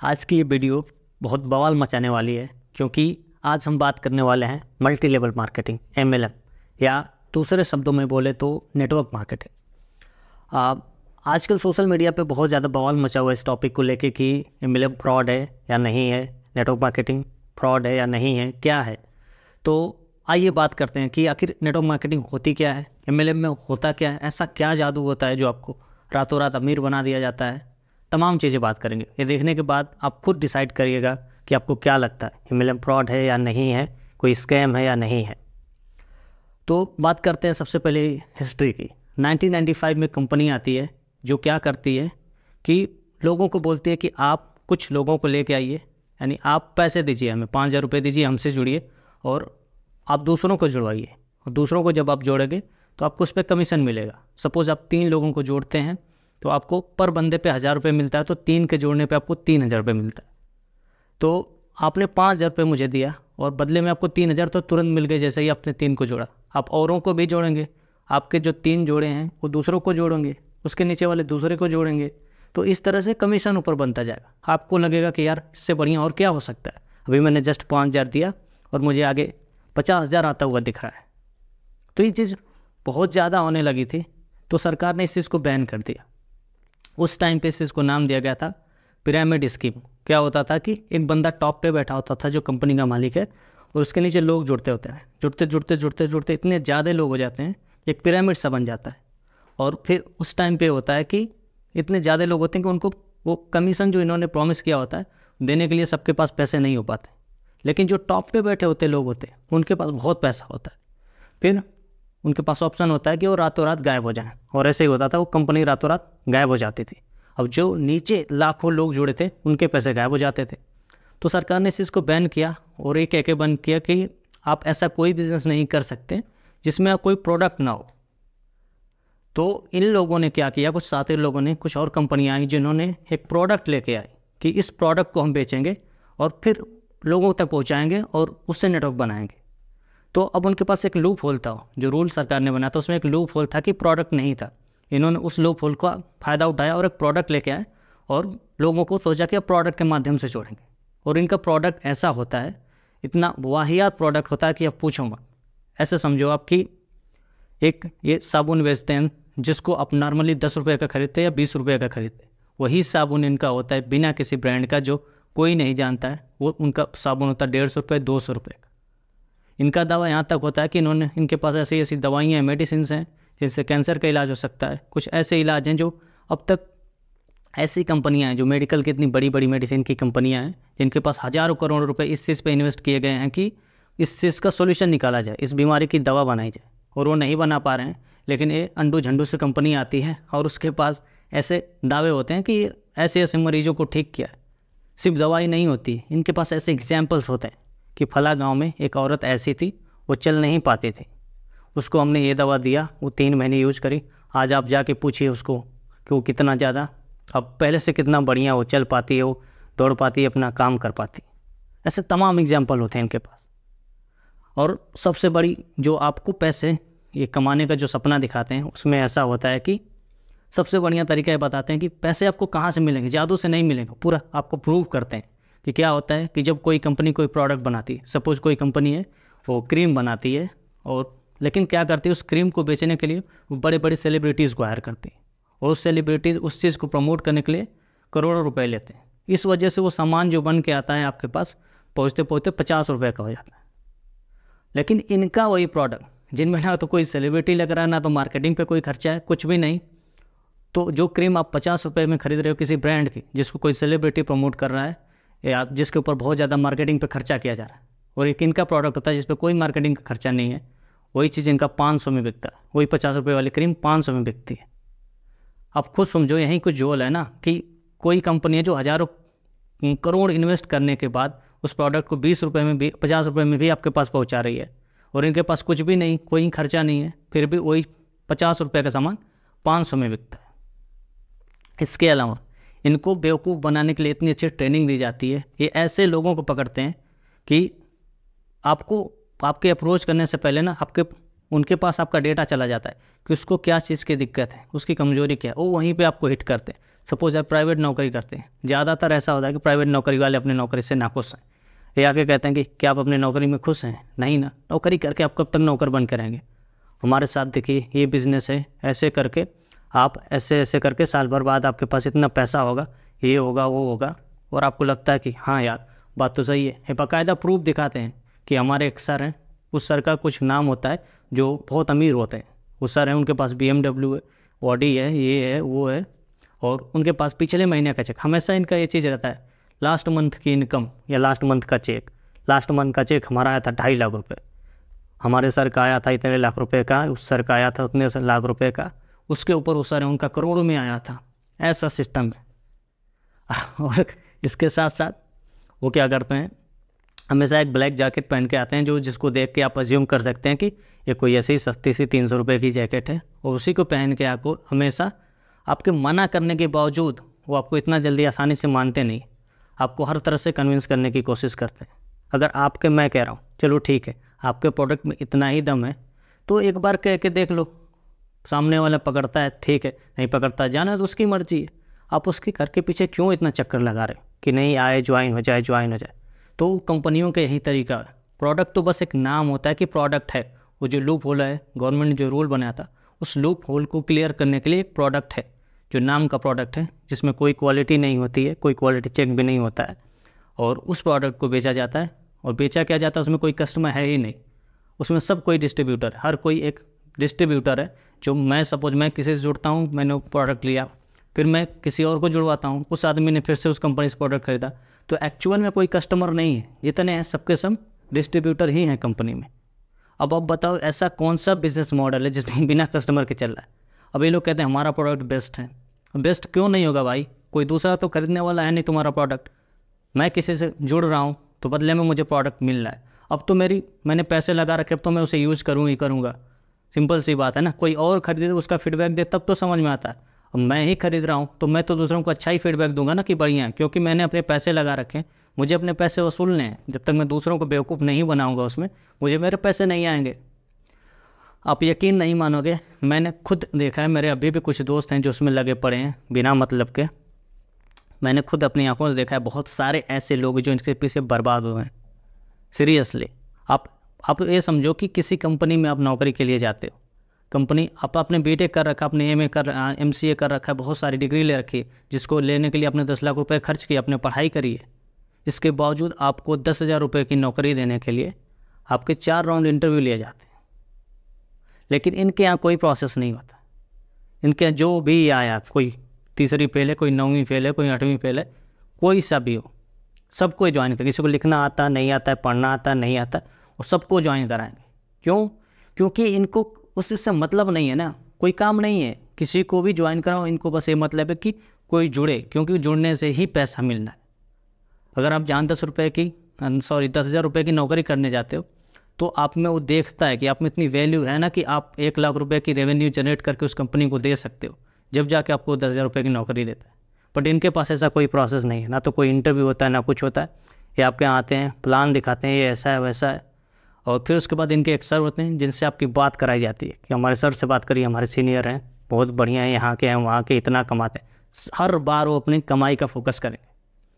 आज की ये वीडियो बहुत बवाल मचाने वाली है, क्योंकि आज हम बात करने वाले हैं मल्टी लेवल मार्केटिंग MLM, या दूसरे शब्दों में बोले तो नेटवर्क मार्केटिंग। आजकल सोशल मीडिया पे बहुत ज़्यादा बवाल मचा हुआ है इस टॉपिक को लेके कि MLM फ्रॉड है या नहीं है, नेटवर्क मार्केटिंग फ्रॉड है या नहीं है, क्या है। तो आइए बात करते हैं कि आखिर नेटवर्क मार्केटिंग होती क्या है, MLM में होता क्या है, ऐसा क्या जादू होता है जो आपको रातों रात अमीर बना दिया जाता है। तमाम चीज़ें बात करेंगे। ये देखने के बाद आप खुद डिसाइड करिएगा कि आपको क्या लगता है, MLM फ्रॉड है या नहीं है, कोई स्कैम है या नहीं है। तो बात करते हैं सबसे पहले हिस्ट्री की। 1995 में कंपनी आती है जो क्या करती है कि लोगों को बोलती है कि आप कुछ लोगों को लेके आइए, यानी आप पैसे दीजिए, हमें 5,000 रुपये दीजिए, हमसे जुड़िए और आप दूसरों को जुड़वाइए। और दूसरों को जब आप जोड़ेंगे तो आपको उस पर कमीशन मिलेगा। सपोज़ आप 3 लोगों को जोड़ते हैं तो आपको पर बंदे पे 1,000 रुपये मिलता है, तो 3 के जोड़ने पे आपको 3,000 रुपये मिलता है। तो आपने 5,000 रुपये मुझे दिया और बदले में आपको 3,000 तो तुरंत मिल गए जैसे ही आपने 3 को जोड़ा। आप औरों को भी जोड़ेंगे, आपके जो 3 जोड़े हैं वो दूसरों को जोड़ेंगे, उसके नीचे वाले दूसरे को जोड़ेंगे, तो इस तरह से कमीशन ऊपर बनता जाएगा। आपको लगेगा कि यार इससे बढ़िया और क्या हो सकता है, अभी मैंने जस्ट 5,000 दिया और मुझे आगे 50,000 आता हुआ दिख रहा है। तो ये चीज़ बहुत ज़्यादा होने लगी थी, तो सरकार ने इस चीज़ को बैन कर दिया। उस टाइम पे इस चीज़ को नाम दिया गया था पिरामिड स्कीम। क्या होता था कि एक बंदा टॉप पे बैठा होता था जो कंपनी का मालिक है, और उसके नीचे लोग जुड़ते होते हैं, जुड़ते इतने ज़्यादा लोग हो जाते हैं, एक पिरामिड सा बन जाता है। और फिर उस टाइम पे होता है कि इतने ज़्यादा लोग होते हैं कि उनको वो कमीशन जो इन्होंने प्रॉमिस किया होता है देने के लिए सबके पास पैसे नहीं हो पाते। लेकिन जो टॉप पे बैठे होते लोग होते हैं उनके पास बहुत पैसा होता है। फिर उनके पास ऑप्शन होता है कि वो रातों रात गायब हो जाएं, और ऐसे ही होता था, वो कंपनी रातों रात गायब हो जाती थी। अब जो नीचे लाखों लोग जुड़े थे उनके पैसे गायब हो जाते थे। तो सरकार ने इस चीज़ को बैन किया और एक कह के बंद किया कि आप ऐसा कोई बिज़नेस नहीं कर सकते जिसमें कोई प्रोडक्ट ना हो। तो इन लोगों ने क्या किया, कुछ साथी लोगों ने, कुछ और कंपनियाँ आई जिन्होंने एक प्रोडक्ट लेके आई कि इस प्रोडक्ट को हम बेचेंगे और फिर लोगों तक पहुँचाएँगे और उससे नेटवर्क बनाएंगे। तो अब उनके पास एक लूप होल था, जो रूल सरकार ने बनाया था उसमें एक लूप होल था कि प्रोडक्ट नहीं था। इन्होंने उस लूप होल का फ़ायदा उठाया और एक प्रोडक्ट लेके आए और लोगों को सोचा कि अब प्रोडक्ट के माध्यम से जोड़ेंगे। और इनका प्रोडक्ट ऐसा होता है, इतना वाहियात प्रोडक्ट होता है कि अब पूछो मत। ऐसे समझो आप कि एक ये साबुन बेचते हैं जिसको आप नॉर्मली 10 रुपये का खरीदते या 20 रुपये का खरीदते, वही साबुन इनका होता है बिना किसी ब्रांड का, जो कोई नहीं जानता है। वो उनका साबुन होता है 150 रुपये 200 रुपये का। इनका दावा यहाँ तक होता है कि इनके पास ऐसी ऐसी दवाइयाँ हैं, मेडिसिन हैं जिनसे कैंसर का इलाज हो सकता है। कुछ ऐसे इलाज हैं जो अब तक ऐसी कंपनियाँ हैं, जो मेडिकल की इतनी बड़ी बड़ी मेडिसिन की कंपनियाँ हैं, जिनके पास हज़ारों करोड़ रुपए इस चीज़ पे इन्वेस्ट किए गए हैं कि इस चीज़ का सोल्यूशन निकाला जाए, इस बीमारी की दवा बनाई जाए, और वो नहीं बना पा रहे हैं। लेकिन ये अंडू झंडू से कंपनी आती है और उसके पास ऐसे दावे होते हैं कि ऐसे ऐसे मरीजों को ठीक किया। सिर्फ दवाई नहीं होती, इनके पास ऐसे एग्जाम्पल्स होते हैं कि फला गांव में एक औरत ऐसी थी, वो चल नहीं पाती थी, उसको हमने ये दवा दिया, वो 3 महीने यूज करी। आज आप जाके पूछिए उसको कि वो कितना ज़्यादा, अब पहले से कितना बढ़िया वो चल पाती है, वो दौड़ पाती है, अपना काम कर पाती। ऐसे तमाम एग्जाम्पल होते हैं इनके पास। और सबसे बड़ी जो आपको पैसे ये कमाने का जो सपना दिखाते हैं, उसमें ऐसा होता है कि सबसे बढ़िया तरीका ये बताते हैं कि पैसे आपको कहाँ से मिलेंगे, जादू से नहीं मिलेंगे। पूरा आपको प्रूव करते हैं कि क्या होता है कि जब कोई कंपनी कोई प्रोडक्ट बनाती है, सपोज़ कोई कंपनी है वो क्रीम बनाती है, और लेकिन क्या करती है, उस क्रीम को बेचने के लिए वो बड़े बड़े सेलिब्रिटीज़ को हायर करती है, और उस सेलिब्रिटीज़ उस चीज़ को प्रमोट करने के लिए करोड़ों रुपए लेते हैं। इस वजह से वो सामान जो बन के आता है आपके पास पहुँचते पहुँचते 50 रुपये का हो जाता है। लेकिन इनका वही प्रोडक्ट जिनमें ना तो कोई सेलिब्रिटी लग रहा है, ना तो मार्केटिंग पे कोई खर्चा है, कुछ भी नहीं। तो जो क्रीम आप 50 रुपये में खरीद रहे हो किसी ब्रांड की, जिसको कोई सेलिब्रिटी प्रमोट कर रहा है या जिसके ऊपर बहुत ज़्यादा मार्केटिंग पे खर्चा किया जा रहा है, और एक इनका प्रोडक्ट होता है जिस पे कोई मार्केटिंग का खर्चा नहीं है, वही चीज़ इनका 500 में बिकता है। वही 50 रुपये वाली क्रीम 500 में बिकती है। आप खुद समझो, यहीं कुछ जोल है ना कि कोई कंपनी है जो हज़ारों करोड़ इन्वेस्ट करने के बाद उस प्रोडक्ट को 20 रुपये में भी, 50 रुपये में भी आपके पास पहुँचा रही है, और इनके पास कुछ भी नहीं, कोई खर्चा नहीं है, फिर भी वही 50 रुपये का सामान 500 में बिकता है। इसके अलावा इनको बेवकूफ़ बनाने के लिए इतनी अच्छी ट्रेनिंग दी जाती है। ये ऐसे लोगों को पकड़ते हैं कि आपको आपके अप्रोच करने से पहले ना उनके पास आपका डेटा चला जाता है कि उसको क्या चीज़ की दिक्कत है, उसकी कमजोरी क्या है, वो वहीं पे आपको हिट करते हैं। सपोज आप प्राइवेट नौकरी करते हैं, ज़्यादातर ऐसा होता है कि प्राइवेट नौकरी वाले अपनी नौकरी से नाखुश हैं। ये आके कहते हैं कि क्या आप अपनी नौकरी में खुश हैं? नहीं ना, नौकरी करके आप कब तक नौकर बन के रहेंगे। हमारे साथ देखिए ये बिज़नेस है, ऐसे करके आप ऐसे ऐसे करके साल भर बाद आपके पास इतना पैसा होगा, ये होगा वो होगा, और आपको लगता है कि हाँ यार बात तो सही है। ये बाकायदा प्रूफ दिखाते हैं कि हमारे एक सर हैं, उस सर का कुछ नाम होता है जो बहुत अमीर होते हैं, उस सर हैं उनके पास BMW है, ऑडी है, ये है वो है, और उनके पास पिछले महीने का चेक, हमेशा इनका ये चीज़ रहता है, लास्ट मंथ की इनकम या लास्ट मंथ का चेक। लास्ट मंथ का चेक हमारा आया था 2.5 लाख रुपये, हमारे सर का आया था इतने लाख रुपए का, उस सर का आया था उतने लाख रुपए का, उसके ऊपर उस सर उनका करोड़ों में आया था। ऐसा सिस्टम है। और इसके साथ साथ वो क्या करते हैं, हमेशा एक ब्लैक जैकेट पहन के आते हैं, जो जिसको देख के आप अज्यूम कर सकते हैं कि ये कोई ऐसी सस्ती सी 300 रुपये की जैकेट है, और उसी को पहन के आपको हमेशा आपके मना करने के बावजूद वो आपको इतना जल्दी आसानी से मानते नहीं, आपको हर तरह से कन्विंस करने की कोशिश करते हैं। अगर आपके, मैं कह रहा हूँ चलो ठीक है आपके प्रोडक्ट में इतना ही दम है तो एक बार कह के देख लो, सामने वाला पकड़ता है ठीक है, नहीं पकड़ता जाना तो उसकी मर्जी है। आप उसके घर के पीछे क्यों इतना चक्कर लगा रहे हो कि नहीं आए ज्वाइन हो जाए, ज्वाइन हो जाए। तो कंपनियों का यही तरीका है, प्रोडक्ट तो बस एक नाम होता है कि प्रोडक्ट है। वो जो लूप होल है, गवर्नमेंट ने जो रूल बनाया था, उस लूप होल को क्लियर करने के लिए एक प्रोडक्ट है, जो नाम का प्रोडक्ट है, जिसमें कोई क्वालिटी नहीं होती है, कोई क्वालिटी चेक भी नहीं होता है, और उस प्रोडक्ट को बेचा जाता है। और बेचा क्या जाता है, उसमें कोई कस्टमर है ही नहीं, उसमें सब कोई डिस्ट्रीब्यूटर, हर कोई एक डिस्ट्रीब्यूटर है। जो मैं सपोज मैं किसी से जुड़ता हूँ, मैंने वो प्रोडक्ट लिया, फिर मैं किसी और को जुड़वाता हूँ, उस आदमी ने फिर से उस कंपनी से प्रोडक्ट खरीदा, तो एक्चुअल में कोई कस्टमर नहीं है, जितने हैं सबके सब डिस्ट्रीब्यूटर ही हैं कंपनी में। अब आप बताओ ऐसा कौन सा बिजनेस मॉडल है जिसमें बिना कस्टमर के चल रहा है। अब ये लोग कहते हैं हमारा प्रोडक्ट बेस्ट है, बेस्ट क्यों नहीं होगा भाई, कोई दूसरा तो खरीदने वाला है नहीं तुम्हारा प्रोडक्ट। मैं किसी से जुड़ रहा हूँ तो बदले में मुझे प्रोडक्ट मिल रहा है, अब तो मैंने पैसे लगा रखे, अब तो मैं उसे यूज़ करूँ ही करूँगा। सिंपल सी बात है ना, कोई और खरीदे उसका फीडबैक दे तब तो समझ में आता है। अब मैं ही खरीद रहा हूँ तो मैं तो दूसरों को अच्छा ही फीडबैक दूंगा ना कि बढ़िया है, क्योंकि मैंने अपने पैसे लगा रखे हैं, मुझे अपने पैसे वसूलने हैं। जब तक मैं दूसरों को बेवकूफ़ नहीं बनाऊंगा उसमें, मुझे मेरे पैसे नहीं आएंगे। आप यकीन नहीं मानोगे, मैंने खुद देखा है, मेरे अभी भी कुछ दोस्त हैं जो उसमें लगे पड़े हैं बिना मतलब के। मैंने खुद अपनी आंखों से देखा है बहुत सारे ऐसे लोग जो इनके पीछे बर्बाद हुए हैं। सीरियसली, आप ये समझो कि किसी कंपनी में आप नौकरी के लिए जाते हो, कंपनी आपने B.Tech कर रखा, आपने MA कर MCA कर रखा है, बहुत सारी डिग्री ले रखी है, जिसको लेने के लिए आपने 10 लाख रुपए खर्च किए, आपने पढ़ाई करी है। इसके बावजूद आपको 10,000 रुपये की नौकरी देने के लिए आपके 4 राउंड इंटरव्यू लिए जाते हैं। लेकिन इनके यहाँ कोई प्रोसेस नहीं होता। इनके जो भी आया, कोई तीसरी फेल है, कोई 9वीं फेल है, कोई 8वीं फेल है, कोई सा भी हो, सबको ज्वाइन करें। किसी को लिखना आता नहीं आता है, पढ़ना आता नहीं आता, और सबको ज्वाइन कराएंगे। क्यों? क्योंकि इनको उस चीज़ से मतलब नहीं है ना, कोई काम नहीं है, किसी को भी ज्वाइन कराओ, इनको बस ये मतलब है कि कोई जुड़े, क्योंकि जुड़ने से ही पैसा मिलना है। अगर आप 10,000 रुपये की नौकरी करने जाते हो तो आप में वो देखता है कि आप में इतनी वैल्यू है ना कि आप 1 लाख रुपए की रेवेन्यू जनरेट करके उस कंपनी को दे सकते हो, जब जाके आपको 10,000 रुपये की नौकरी देता है। बट इनके पास ऐसा कोई प्रोसेस नहीं है, ना तो कोई इंटरव्यू होता है ना कुछ होता है। ये आपके यहाँ आते हैं, प्लान दिखाते हैं, ये ऐसा है वैसा है, और फिर उसके बाद इनके एक सर होते हैं जिनसे आपकी बात कराई जाती है कि हमारे सर से बात करिए, हमारे सीनियर हैं, बहुत बढ़िया है, यहाँ के हैं वहाँ के, इतना कमाते हैं। हर बार वो अपनी कमाई का फोकस करेंगे।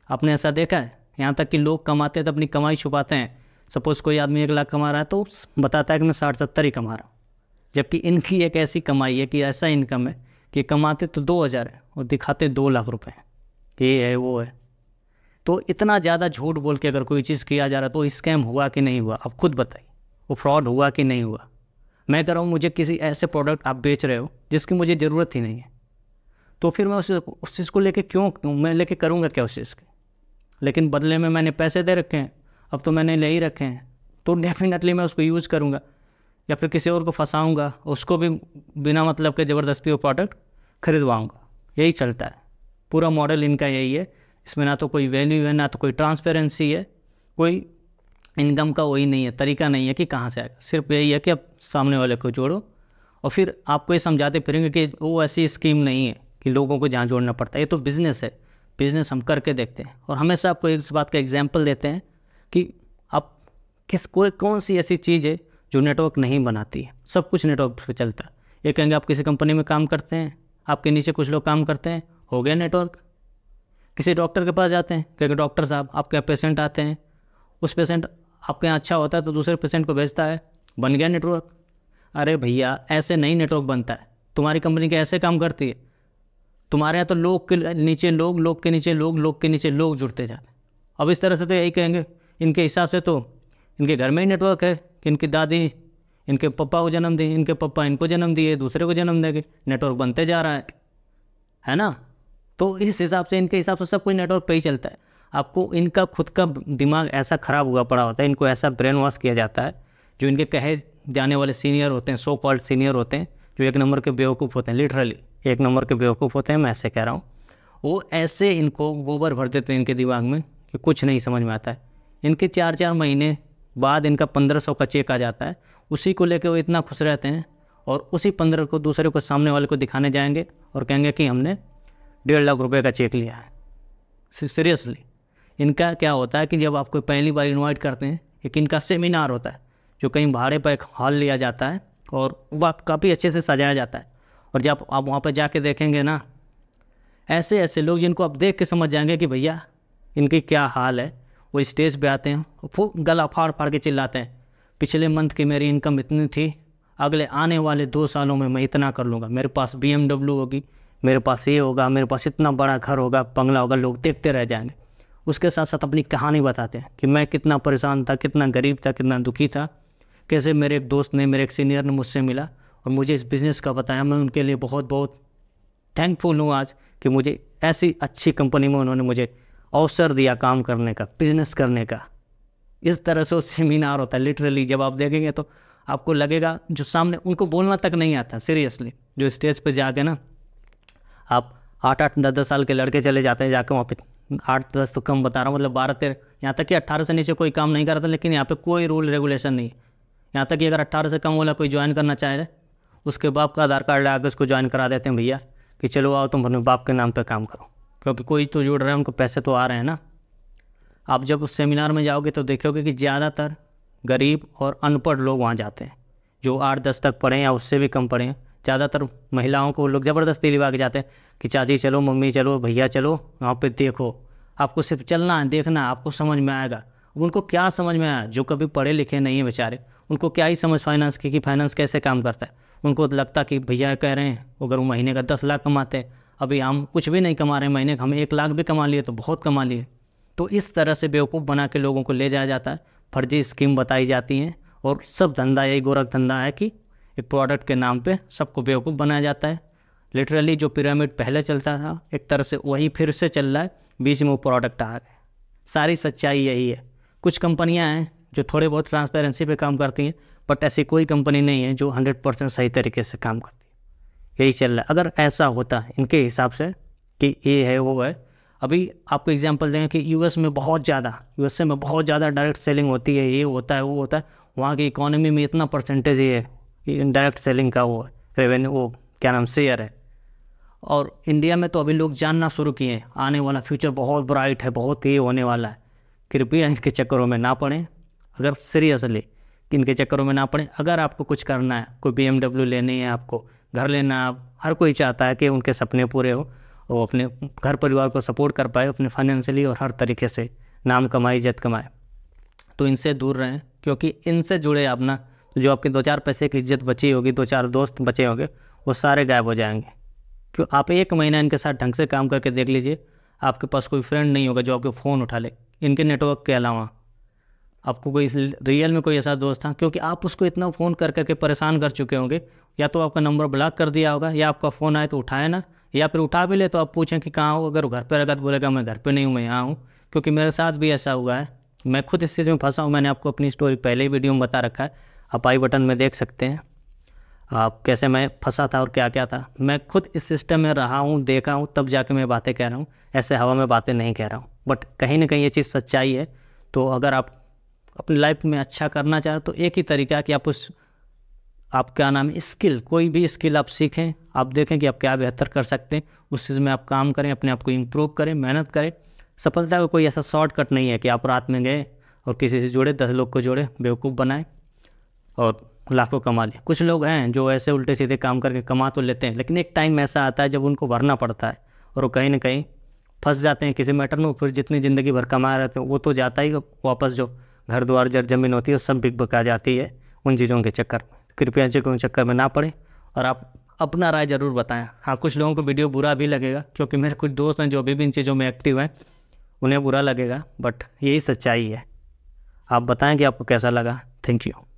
आपने ऐसा देखा है, यहाँ तक कि लोग कमाते हैं तो अपनी कमाई छुपाते हैं। सपोज़ कोई आदमी 1 लाख कमा रहा है तो बताता है कि मैं 60-70 ही कमा रहा हूँ, जबकि इनकी एक ऐसी कमाई है कि ऐसा इनकम है कि कमाते तो 2,000 है और दिखाते 2 लाख रुपए, ये है वो है। तो इतना ज़्यादा झूठ बोल के अगर कोई चीज़ किया जा रहा है तो स्कैम हुआ कि नहीं हुआ, आप खुद बताइए, वो फ्रॉड हुआ कि नहीं हुआ। मैं कह रहा हूँ मुझे किसी ऐसे प्रोडक्ट आप बेच रहे हो जिसकी मुझे ज़रूरत ही नहीं है, तो फिर मैं उस चीज़ को लेके मैं लेके करूँगा क्या उस चीज़ के। लेकिन बदले में मैंने पैसे दे रखे हैं, अब तो मैंने ले ही रखे हैं, तो डेफिनेटली मैं उसको यूज़ करूँगा, या फिर किसी और को फंसाऊँगा, उसको भी बिना मतलब के ज़बरदस्ती वो प्रोडक्ट खरीदवाऊँगा। यही चलता है, पूरा मॉडल इनका यही है। इसमें ना तो कोई वैल्यू है, ना तो कोई ट्रांसपेरेंसी है, कोई इनकम का वही नहीं है, तरीका नहीं है कि कहाँ से आएगा। सिर्फ यही है कि आप सामने वाले को जोड़ो, और फिर आपको ये समझाते फिरेंगे कि वो ऐसी स्कीम नहीं है कि लोगों को जहाँ जोड़ना पड़ता है। ये तो बिज़नेस है, बिज़नेस हम करके देखते हैं, और हमेशा आपको इस बात का एग्जाम्पल देते हैं कि आप कौन सी ऐसी चीज़ है जो नेटवर्क नहीं बनाती है। सब कुछ नेटवर्क पर चलता है। ये कहेंगे आप किसी कंपनी में काम करते हैं, आपके नीचे कुछ लोग काम करते हैं, हो गया नेटवर्क। किसी डॉक्टर के पास जाते हैं, क्योंकि डॉक्टर साहब आपके यहाँ पेशेंट आते हैं, उस पेशेंट आपके यहाँ अच्छा होता है तो दूसरे पेशेंट को भेजता है, बन गया नेटवर्क। अरे भैया ऐसे नहीं नेटवर्क बनता है, तुम्हारी कंपनी के ऐसे काम करती है। तुम्हारे यहाँ तो लोग के नीचे लोग, लोग के नीचे लोग, लोग के नीचे लोग जुड़ते जाते हैं। अब इस तरह से तो यही कहेंगे, इनके हिसाब से तो इनके घर में ही नेटवर्क है कि इनकी दादी इनके पापा को जन्म दी, इनके पापा इनको जन्म दिए, दूसरे को जन्म देंगे, नेटवर्क बनते जा रहा है ना। तो इस हिसाब से इनके हिसाब से सब कुछ नेटवर्क पे ही चलता है। आपको इनका खुद का दिमाग ऐसा ख़राब हुआ पड़ा होता है, इनको ऐसा ब्रेन वॉश किया जाता है। जो इनके कहे जाने वाले सीनियर होते हैं, सो कॉल्ड सीनियर होते हैं, जो एक नंबर के बेवकूफ़ होते हैं, लिटरली एक नंबर के बेवकूफ़ होते हैं, मैं ऐसे कह रहा हूँ, वो ऐसे इनको गोबर भर देते हैं इनके दिमाग में कि कुछ नहीं समझ में आता है। इनके 4-4 महीने बाद इनका 1500 का चेक आ जाता है, उसी को लेकर वो इतना खुश रहते हैं, और उसी 15 को दूसरे को सामने वाले को दिखाने जाएंगे और कहेंगे कि हमने 1.5 लाख रुपए का चेक लिया है। सीरियसली इनका क्या होता है कि जब आपको पहली बार इनवाइट करते हैं, एक इनका सेमिनार होता है जो कहीं भाड़े पर एक हॉल लिया जाता है और वो काफ़ी अच्छे से सजाया जाता है, और जब आप वहाँ पर जाके देखेंगे ना, ऐसे ऐसे लोग जिनको आप देख के समझ जाएंगे कि भैया इनकी क्या हाल है, वो स्टेज पे आते हैं और खूब गला फाड़ फाड़ के चिल्लाते हैं, पिछले मंथ की मेरी इनकम इतनी थी, अगले आने वाले 2 सालों में मैं इतना कर लूँगा, मेरे पास BMW होगी, मेरे पास ये होगा, मेरे पास इतना बड़ा घर होगा, बंगला होगा। लोग देखते रह जाएंगे। उसके साथ साथ अपनी कहानी बताते हैं कि मैं कितना परेशान था, कितना गरीब था, कितना दुखी था, कैसे मेरे एक दोस्त ने, मेरे एक सीनियर ने मुझसे मिला और मुझे इस बिज़नेस का बताया। मैं उनके लिए बहुत बहुत थैंकफुल हूँ आज कि मुझे ऐसी अच्छी कंपनी में उन्होंने मुझे अवसर दिया काम करने का, बिज़नेस करने का। इस तरह से वो सेमिनार होता है। लिटरली जब आप देखेंगे तो आपको लगेगा जो सामने उनको बोलना तक नहीं आता, सीरियसली जो स्टेज पे जाके ना, आप 8-8, 10-10 साल के लड़के चले जाते हैं, जाके वहाँ पे 8-10 तो कम बता रहा हूँ, मतलब 12-13, यहाँ तक कि 18 से नीचे कोई काम नहीं करता। लेकिन यहाँ पे कोई रूल रेगुलेशन नहीं है। यहाँ तक कि अगर 18 से कम वाला कोई ज्वाइन करना चाहे, उसके बाप का आधार कार्ड आगे उसको ज्वाइन करा देते हैं, भैया कि चलो आओ तुम अपने बाप के नाम पे काम करो, क्योंकि कोई तो जुड़ रहा है, उनको पैसे तो आ रहे हैं ना। आप जब उस सेमिनार में जाओगे तो देखोगे कि ज़्यादातर गरीब और अनपढ़ लोग वहाँ जाते हैं, जो 8-10 तक पढ़े या उससे भी कम पढ़े हैं। ज़्यादातर महिलाओं को लोग ज़बरदस्ती लिवा के जाते हैं कि चाची चलो, मम्मी चलो, भैया चलो, वहाँ पे देखो, आपको सिर्फ चलना है, देखना, आपको समझ में आएगा। उनको क्या समझ में आया, जो कभी पढ़े लिखे नहीं है बेचारे, उनको क्या ही समझ फाइनेंस की कि फाइनेंस कैसे काम करता है। उनको तो लगता कि भैया कह रहे हैं अगर वो महीने का 10 लाख कमाते हैं, अभी हम कुछ भी नहीं कमा रहे हैं, महीने का हम 1 लाख भी कमा लिए तो बहुत कमा लिए। तो इस तरह से बेवकूफ़ बना के लोगों को ले जाया जाता है, फर्जी स्कीम बताई जाती हैं, और सब धंधा यही गोरख धंधा है कि एक प्रोडक्ट के नाम पे सबको बेवकूफ़ बनाया जाता है। लिटरली जो पिरामिड पहले चलता था एक तरह से वही फिर से चल रहा है, बीच में वो प्रोडक्ट आ गए। सारी सच्चाई यही है। कुछ कंपनियां हैं जो थोड़े बहुत ट्रांसपेरेंसी पे काम करती हैं, बट ऐसी कोई कंपनी नहीं है जो 100% सही तरीके से काम करती है। यही चल रहा है। अगर ऐसा होता है इनके हिसाब से कि ये है वो है, अभी आपको एग्जांपल देंगे कि यूएसए में बहुत ज़्यादा डायरेक्ट सेलिंग होती है, ये होता है वो होता है। वहाँ की इकोनॉमी में इतना परसेंटेज ये है डायरेक्ट सेलिंग का, वो रेवेन्यू, वो क्या नाम, शेयर है। और इंडिया में तो अभी लोग जानना शुरू किए हैं, आने वाला फ्यूचर बहुत ब्राइट है, बहुत ये होने वाला है। कृपया इनके चक्करों में ना पड़ें। अगर सीरियसली इनके चक्करों में ना पड़ें। अगर आपको कुछ करना है, कोई BMW लेनी है, आपको घर लेना, आप हर कोई चाहता है कि उनके सपने पूरे हो, वो अपने घर परिवार को सपोर्ट कर पाए, अपने फाइनेंशियली और हर तरीके से नाम कमाए, इज्जत कमाए। तो इनसे दूर रहें, क्योंकि इनसे जुड़े आप ना, तो जो आपके 2-4 पैसे की इज्जत बची होगी, 2-4 दोस्त बचे होंगे, वो सारे गायब हो जाएंगे। क्यों, आप 1 महीना इनके साथ ढंग से काम करके देख लीजिए, आपके पास कोई फ्रेंड नहीं होगा जो आपके फ़ोन उठा ले इनके नेटवर्क के अलावा। आपको कोई रियल में कोई ऐसा दोस्त था, क्योंकि आप उसको इतना फ़ोन कर करके परेशान कर चुके होंगे, या तो आपका नंबर ब्लॉक कर दिया होगा, या आपका फ़ोन आए तो उठाए ना, या फिर उठा भी ले तो आप पूछें कि कहाँ हो। अगर घर पर रहेगा तो बोलेगा मैं घर पे नहीं हूँ, मैं यहाँ हूँ। क्योंकि मेरे साथ भी ऐसा हुआ है, मैं खुद इस चीज़ में फंसा हूँ। मैंने आपको अपनी स्टोरी पहले ही वीडियो में बता रखा है, आप आई बटन में देख सकते हैं आप कैसे मैं फंसा था और क्या क्या था। मैं खुद इस सिस्टम में रहा हूँ, देखा हूँ, तब जाके मैं बातें कह रहा हूँ, ऐसे हवा में बातें नहीं कह रहा हूँ। बट कहीं ना कहीं ये चीज़ सच्चाई है। तो अगर आप अपनी लाइफ में अच्छा करना चाह रहे तो एक ही तरीका है कि आप क्या नाम है, स्किल, कोई भी स्किल आप सीखें, आप देखें कि आप क्या बेहतर कर सकते हैं, उस चीज़ में आप काम करें, अपने आप को इम्प्रूव करें, मेहनत करें। सफलता का कोई ऐसा शॉर्टकट नहीं है कि आप रात में गए और किसी से जुड़े, 10 लोग को जोड़े, बेवकूफ़ बनाए और लाखों कमा लिए। कुछ लोग हैं जो ऐसे उल्टे सीधे काम करके कमा तो लेते हैं, लेकिन एक टाइम ऐसा आता है जब उनको भरना पड़ता है, और वो कहीं ना कहीं फंस जाते हैं किसी मैटर में, फिर जितनी ज़िंदगी भर कमा रहे थे वो तो जाता ही वापस, जो घर द्वार जर ज़मीन होती है सब बिक बका जाती है उन चीज़ों के चक्कर में। कृपया के चक्कर में ना पड़े और आप अपना राय ज़रूर बताएं। हाँ, कुछ लोगों को वीडियो बुरा भी लगेगा, क्योंकि मेरे कुछ दोस्त हैं जो अभी भी इन चीज़ों में एक्टिव हैं, उन्हें बुरा लगेगा, बट यही सच्चाई है। आप बताएं कि आपको कैसा लगा। Thank you.